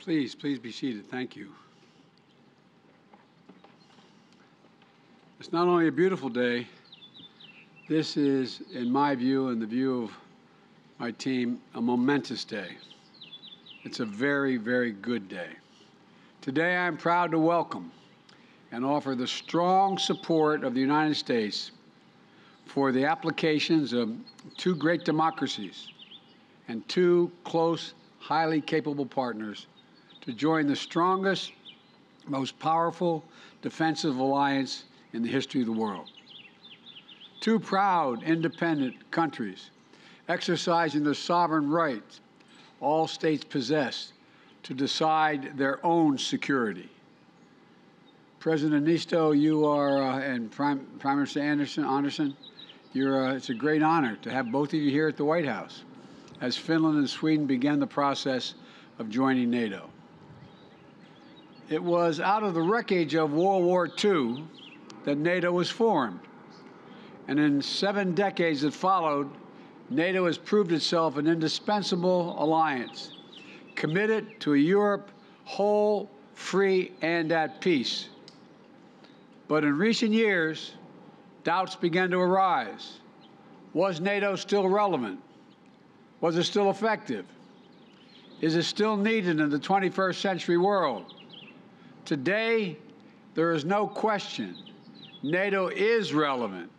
Please be seated. Thank you. It's not only a beautiful day, this is, in my view and the view of my team, a momentous day. It's a very, very good day. Today I'm proud to welcome and offer the strong support of the United States for the applications of two great democracies and two close, highly capable partners to join the strongest, most powerful defensive alliance in the history of the world. Two proud, independent countries exercising the sovereign rights all states possess to decide their own security. President Niinistö, you are, and Prime Minister Andersson, it's a great honor to have both of you here at the White House as Finland and Sweden began the process of joining NATO. It was out of the wreckage of World War II that NATO was formed. And in 7 decades that followed, NATO has proved itself an indispensable alliance, committed to a Europe whole, free, and at peace. But in recent years, doubts began to arise. Was NATO still relevant? Was it still effective? Is it still needed in the 21st century world? Today, there is no question. NATO is relevant,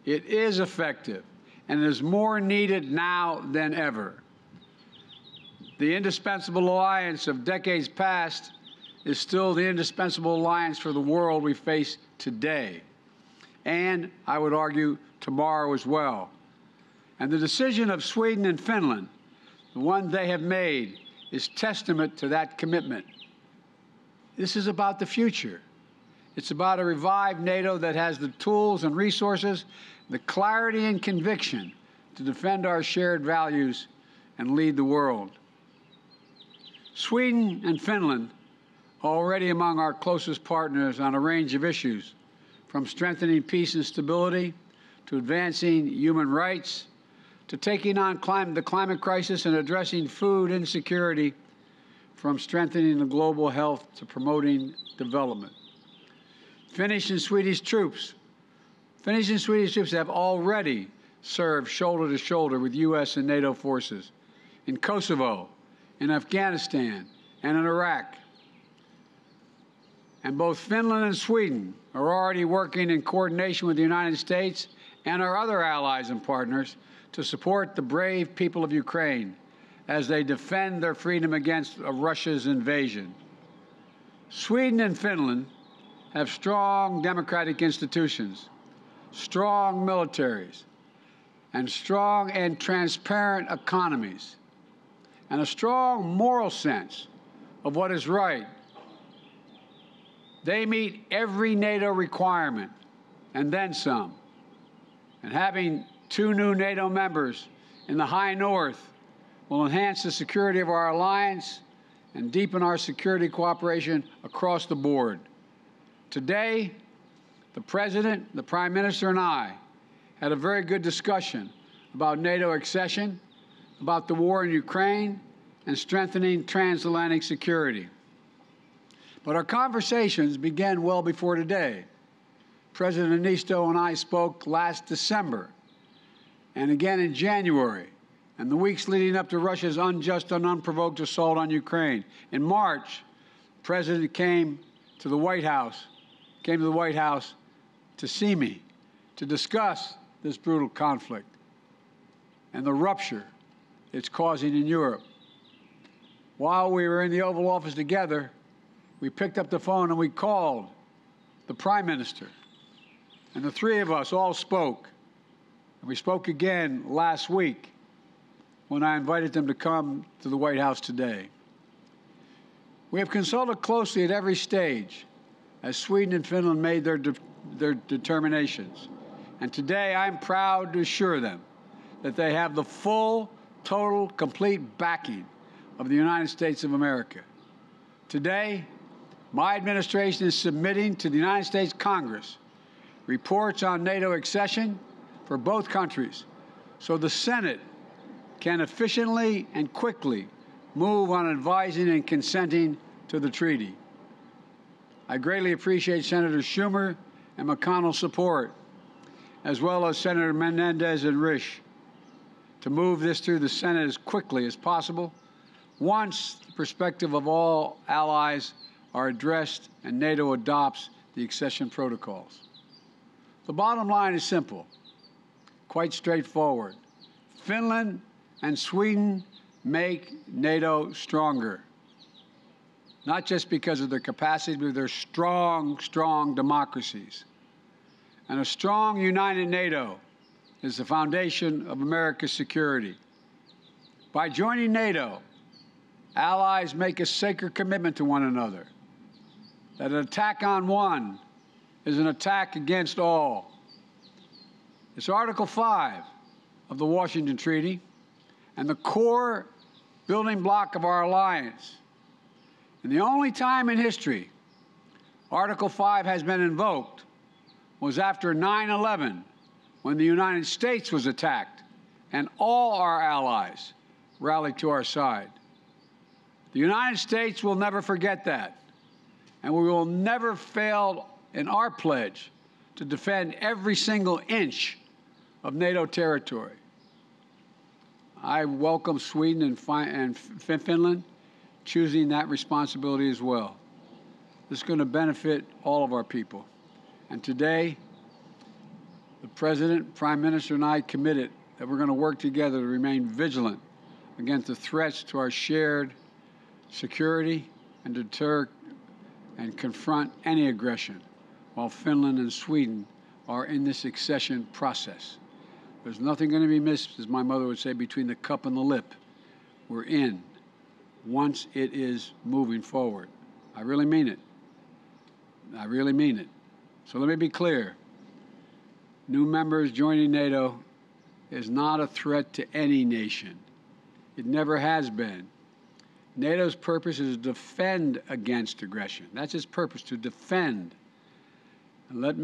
it is effective, and it is more needed now than ever. The indispensable alliance of decades past is still the indispensable alliance for the world we face today, and I would argue tomorrow as well. And the decision of Sweden and Finland, the one they have made, is testament to that commitment. This is about the future. It's about a revived NATO that has the tools and resources, the clarity and conviction to defend our shared values and lead the world. Sweden and Finland are already among our closest partners on a range of issues, from strengthening peace and stability to advancing human rights to taking on the climate crisis and addressing food insecurity, from strengthening the global health to promoting development. Finnish and Swedish troops have already served shoulder to shoulder with U.S. and NATO forces in Kosovo, in Afghanistan, and in Iraq. And both Finland and Sweden are already working in coordination with the United States and our other allies and partners to support the brave people of Ukraine as they defend their freedom against Russia's invasion. Sweden and Finland have strong democratic institutions, strong militaries, and strong and transparent economies, and a strong moral sense of what is right. They meet every NATO requirement, and then some. And having 2 new NATO members in the High North will enhance the security of our alliance and deepen our security cooperation across the board. Today, the President, the Prime Minister, and I had a very good discussion about NATO accession, about the war in Ukraine, and strengthening transatlantic security. But our conversations began well before today. President Niinistö and I spoke last December, and again in January, and the weeks leading up to Russia's unjust and unprovoked assault on Ukraine. In March, the President came to the White House to see me, to discuss this brutal conflict and the rupture it's causing in Europe. While we were in the Oval Office together, we picked up the phone and we called the Prime Minister, and the 3 of us all spoke. And we spoke again last week when I invited them to come to the White House today. We have consulted closely at every stage as Sweden and Finland made their determinations. And today I'm proud to assure them that they have the full, total, complete backing of the United States of America. Today, my administration is submitting to the United States Congress reports on NATO accession for both countries so the Senate can efficiently and quickly move on advising and consenting to the treaty. I greatly appreciate Senator Schumer and McConnell's support, as well as Senator Menendez and Risch, to move this through the Senate as quickly as possible once the perspective of all allies are addressed and NATO adopts the accession protocols. The bottom line is simple, quite straightforward. Finland and Sweden make NATO stronger, not just because of their capacity, but they're strong, strong democracies. And a strong, united NATO is the foundation of America's security. By joining NATO, allies make a sacred commitment to one another that an attack on one is an attack against all. It's Article 5 of the Washington Treaty and the core building block of our alliance. And the only time in history Article 5 has been invoked was after 9/11, when the United States was attacked and all our allies rallied to our side. The United States will never forget that, and we will never fail in our pledge to defend every single inch of NATO territory. I welcome Sweden and Finland choosing that responsibility as well. This is going to benefit all of our people. And today, the President, Prime Minister, and I committed that we're going to work together to remain vigilant against the threats to our shared security and deter and confront any aggression while Finland and Sweden are in this accession process. There's nothing going to be missed, as my mother would say, between the cup and the lip. We're in once it is moving forward. I really mean it. I really mean it. So let me be clear. New members joining NATO is not a threat to any nation. It never has been. NATO's purpose is to defend against aggression. That's its purpose, to defend. And let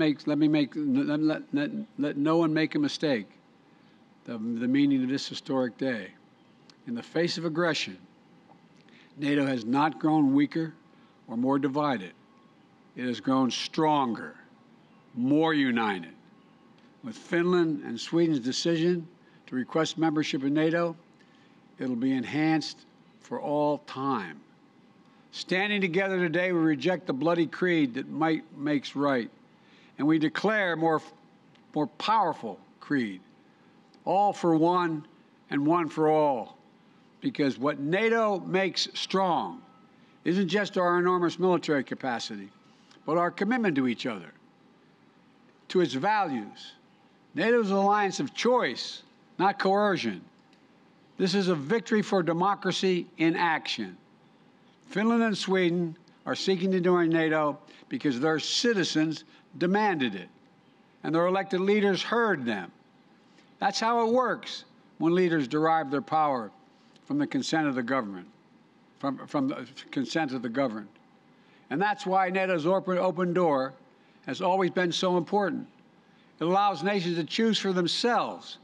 no one make a mistake. The meaning of this historic day. In the face of aggression, NATO has not grown weaker or more divided. It has grown stronger, more united. With Finland and Sweden's decision to request membership in NATO, it'll be enhanced for all time. Standing together today, we reject the bloody creed that might makes right, and we declare more powerful creed. All for one and one for all. Because what NATO makes strong isn't just our enormous military capacity, but our commitment to each other, to its values. NATO is an alliance of choice, not coercion. This is a victory for democracy in action. Finland and Sweden are seeking to join NATO because their citizens demanded it, and their elected leaders heard them. That's how it works when leaders derive their power from the consent of the government, from the consent of the governed. And that's why NATO's open door has always been so important. It allows nations to choose for themselves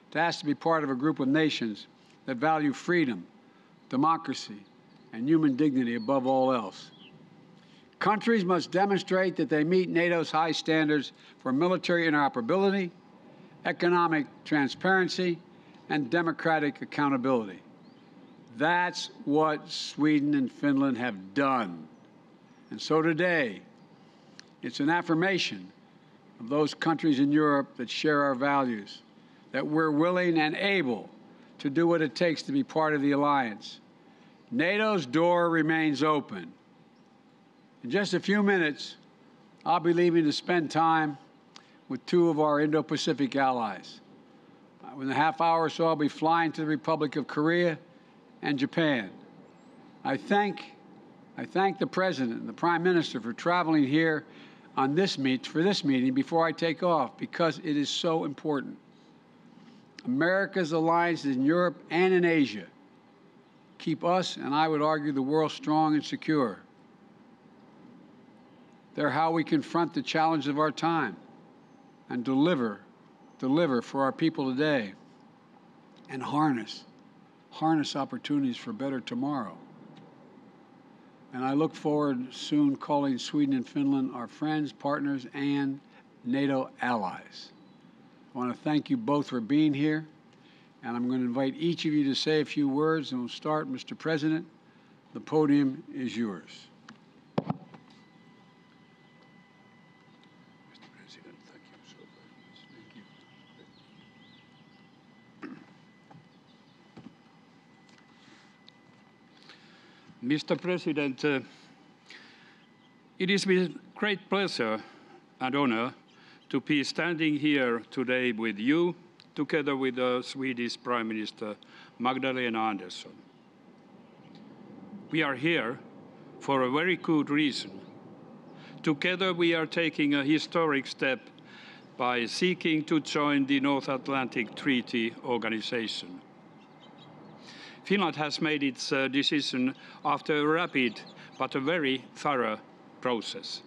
to ask to be part of a group of nations that value freedom, democracy, and human dignity above all else. Countries must demonstrate that they meet NATO's high standards for military interoperability, economic transparency, and democratic accountability. That's what Sweden and Finland have done. And so today, it's an affirmation of those countries in Europe that share our values, that we're willing and able to do what it takes to be part of the alliance. NATO's door remains open. In just a few minutes, I'll be leaving to spend time with two of our Indo-Pacific allies. In a half hour or so, I'll be flying to the Republic of Korea and Japan. I thank the President and the Prime Minister for traveling here on for this meeting before I take off, because it is so important. America's alliances in Europe and in Asia keep us, and I would argue the world, strong and secure. They're how we confront the challenge of our time and deliver for our people today, and harness harness opportunities for a better tomorrow. And I look forward soon calling Sweden and Finland our friends, partners, and NATO allies. I want to thank you both for being here, and I'm going to invite each of you to say a few words, and we'll start. Mr. President, the podium is yours. Mr. President, thank you so very much. Thank you. Mr. President, it is with great pleasure and honor to be standing here today with you, together with the Swedish Prime Minister Magdalena Andersson. We are here for a very good reason. Together we are taking a historic step by seeking to join the North Atlantic Treaty Organization. Finland has made its decision after a rapid but a very thorough process.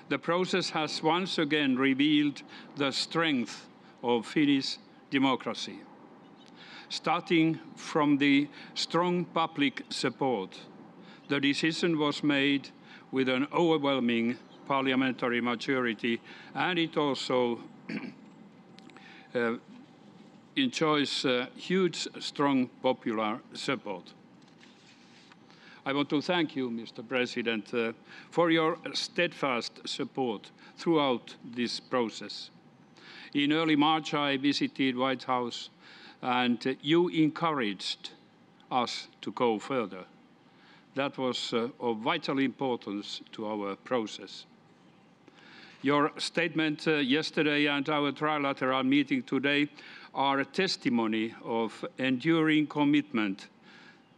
The process has once again revealed the strength of Finnish democracy. Starting from the strong public support, the decision was made with an overwhelming parliamentary majority, and it also enjoys huge, strong popular support. I want to thank you, Mr. President, for your steadfast support throughout this process. In early March, I visited White House, and you encouraged us to go further. That was of vital importance to our process. Your statement yesterday and our trilateral meeting today are a testimony of enduring commitment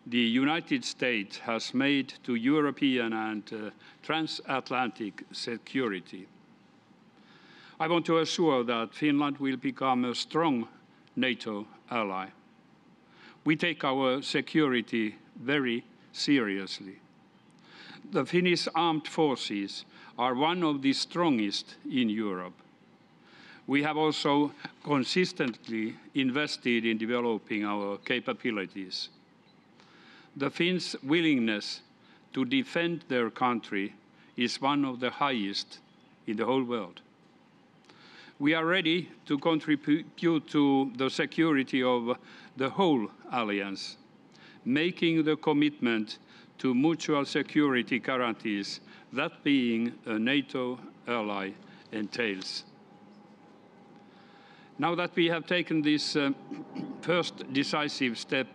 the United States has made to European and transatlantic security. I want to assure that Finland will become a strong NATO ally. We take our security very seriously. The Finnish armed forces are one of the strongest in Europe. We have also consistently invested in developing our capabilities. The Finns' willingness to defend their country is one of the highest in the whole world. We are ready to contribute to the security of the whole alliance, making the commitment to mutual security guarantees that being a NATO ally entails. Now that we have taken this first decisive step,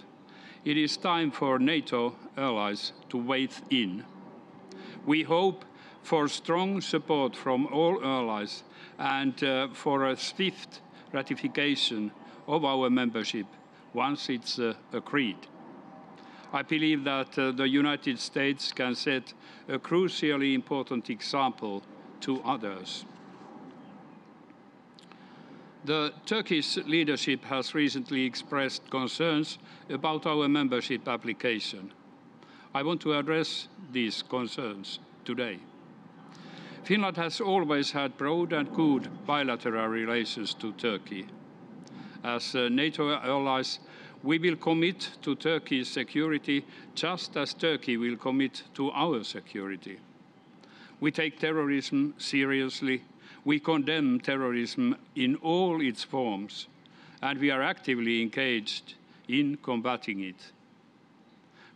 it is time for NATO allies to weigh in. We hope for strong support from all allies and for a swift ratification of our membership once it's agreed. I believe that the United States can set a crucially important example to others. The Turkish leadership has recently expressed concerns about our membership application. I want to address these concerns today. Finland has always had broad and good bilateral relations to Turkey. As NATO allies, we will commit to Turkey's security just as Turkey will commit to our security. We take terrorism seriously. We condemn terrorism in all its forms, and we are actively engaged in combating it.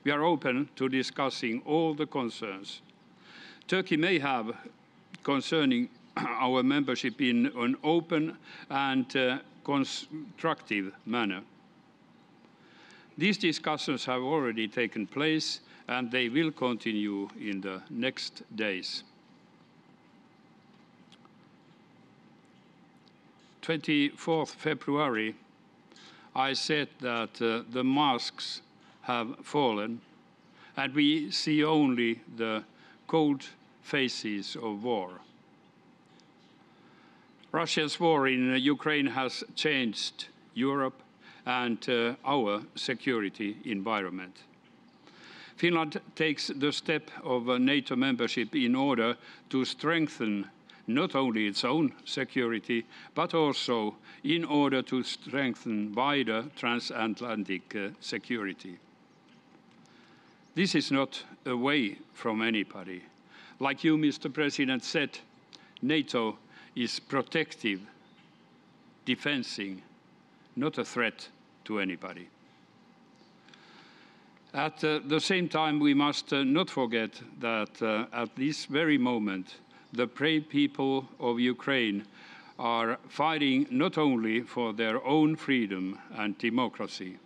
We are open to discussing all the concerns Turkey may have concerning our membership in an open and constructive manner. These discussions have already taken place, and they will continue in the next days. 24th February, I said that the masks have fallen, and we see only the cold faces of war. Russia's war in Ukraine has changed Europe and our security environment. Finland takes the step of NATO membership in order to strengthen not only its own security, but also in order to strengthen wider transatlantic security. This is not away from anybody. Like you, Mr. President, said, NATO is protective, defending, not a threat to anybody. At the same time, we must not forget that at this very moment, the brave people of Ukraine are fighting not only for their own freedom and democracy,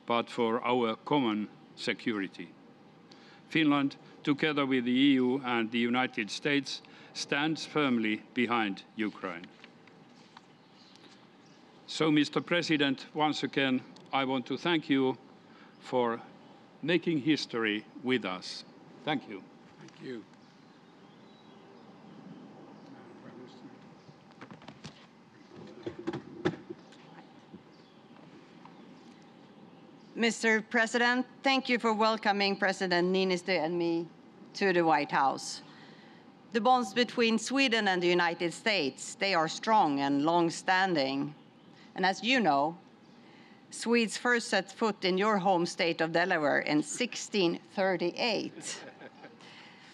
but for our common security. Finland, together with the EU and the United States, stands firmly behind Ukraine. So, Mr. President, once again, I want to thank you for making history with us. Thank you. Thank you. Mr. President, thank you for welcoming President Niinistö and me to the White House. The bonds between Sweden and the United States, they are strong and long-standing. And as you know, Swedes first set foot in your home state of Delaware in 1638.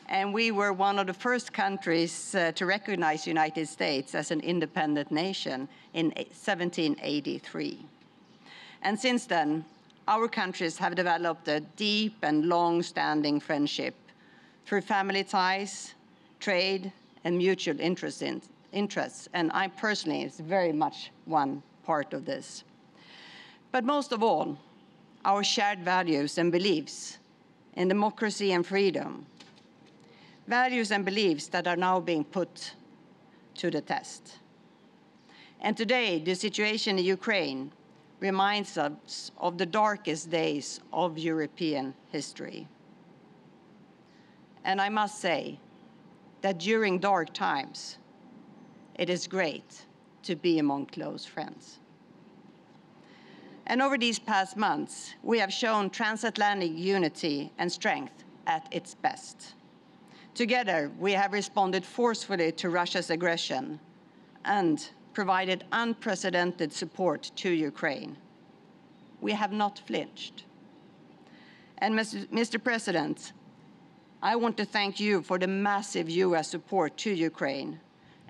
And we were one of the first countries to recognize the United States as an independent nation in 1783. And since then, our countries have developed a deep and long-standing friendship through family ties, trade, and mutual interests. And I personally is very much one part of this. But most of all, our shared values and beliefs in democracy and freedom. Values and beliefs that are now being put to the test. And today, the situation in Ukraine reminds us of the darkest days of European history. And I must say that during dark times, it is great to be among close friends. And over these past months, we have shown transatlantic unity and strength at its best. Together, we have responded forcefully to Russia's aggression and provided unprecedented support to Ukraine. We have not flinched. And Mr. President, I want to thank you for the massive US support to Ukraine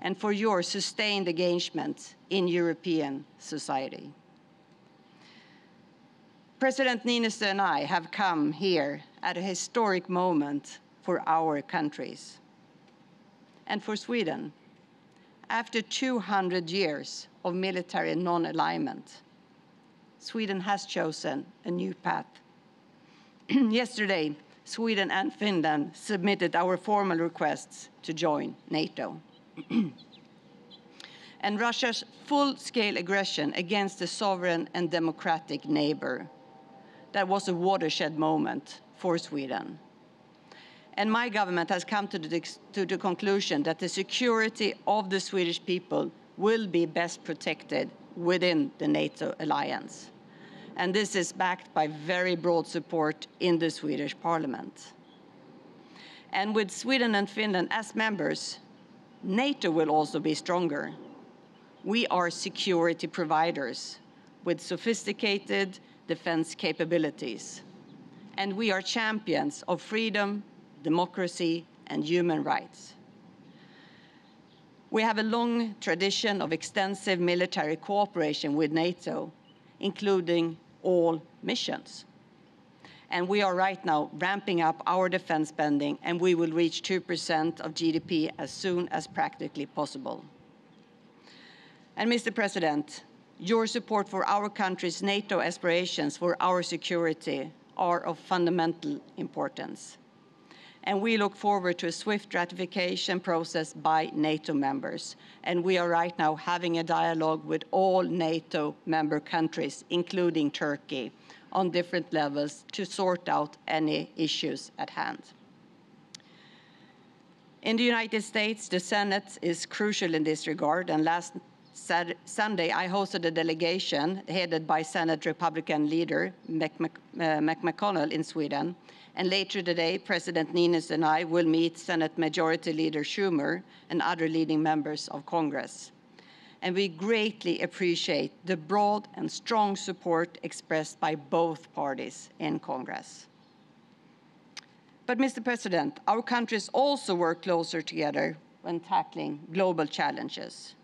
and for your sustained engagement in European society. President Niinistö and I have come here at a historic moment for our countries. And for Sweden, after 200 years of military non-alignment, Sweden has chosen a new path. Yesterday, Sweden and Finland submitted our formal requests to join NATO. And Russia's full-scale aggression against a sovereign and democratic neighbor, that was a watershed moment for Sweden. And my government has come to the conclusion that the security of the Swedish people will be best protected within the NATO alliance. And this is backed by very broad support in the Swedish parliament. And with Sweden and Finland as members, NATO will also be stronger. We are security providers with sophisticated defense capabilities. And we are champions of freedom, democracy, and human rights. We have a long tradition of extensive military cooperation with NATO, including all missions. And we are right now ramping up our defense spending, and we will reach 2% of GDP as soon as practically possible. And Mr. President, your support for our country's NATO aspirations for our security are of fundamental importance. And we look forward to a swift ratification process by NATO members. And we are right now having a dialogue with all NATO member countries, including Turkey, on different levels to sort out any issues at hand. In the United States, the Senate is crucial in this regard, and last Sunday, I hosted a delegation headed by Senate Republican leader McConnell in Sweden. And later today, President Niinistö and I will meet Senate Majority Leader Schumer and other leading members of Congress. And we greatly appreciate the broad and strong support expressed by both parties in Congress. But, Mr. President, our countries also work closer together when tackling global challenges.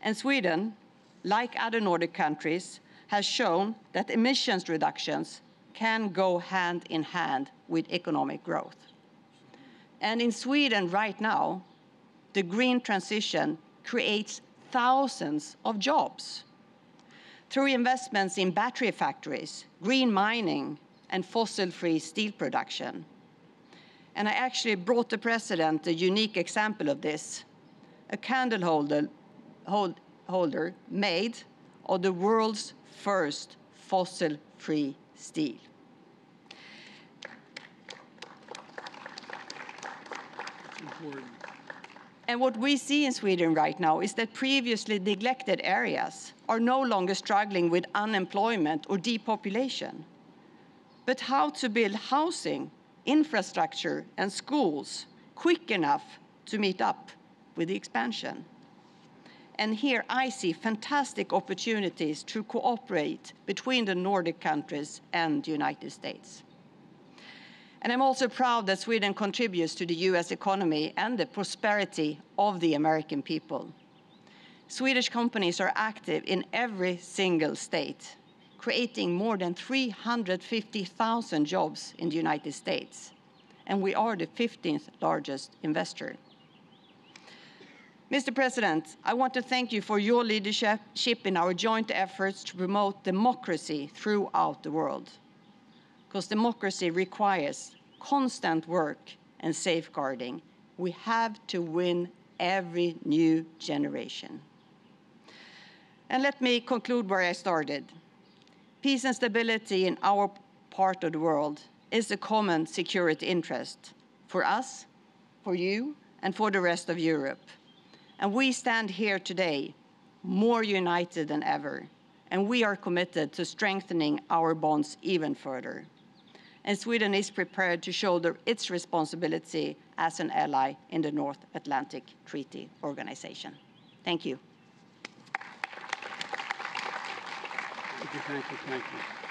And Sweden, like other Nordic countries, has shown that emissions reductions can go hand in hand with economic growth. And in Sweden right now, the green transition creates thousands of jobs through investments in battery factories, green mining, and fossil-free steel production. And I actually brought the President a unique example of this, a candle holder made of the world's first fossil-free steel. And what we see in Sweden right now is that previously neglected areas are no longer struggling with unemployment or depopulation, but how to build housing, infrastructure, and schools quick enough to meet up with the expansion. And here I see fantastic opportunities to cooperate between the Nordic countries and the United States. And I'm also proud that Sweden contributes to the US economy and the prosperity of the American people. Swedish companies are active in every single state, creating more than 350,000 jobs in the United States. And we are the 15th largest investor. Mr. President, I want to thank you for your leadership in our joint efforts to promote democracy throughout the world. Because democracy requires constant work and safeguarding. We have to win every new generation. And let me conclude where I started. Peace and stability in our part of the world is a common security interest for us, for you, and for the rest of Europe. And we stand here today more united than ever, and we are committed to strengthening our bonds even further. And Sweden is prepared to shoulder its responsibility as an ally in the North Atlantic Treaty Organization. Thank you. Thank you.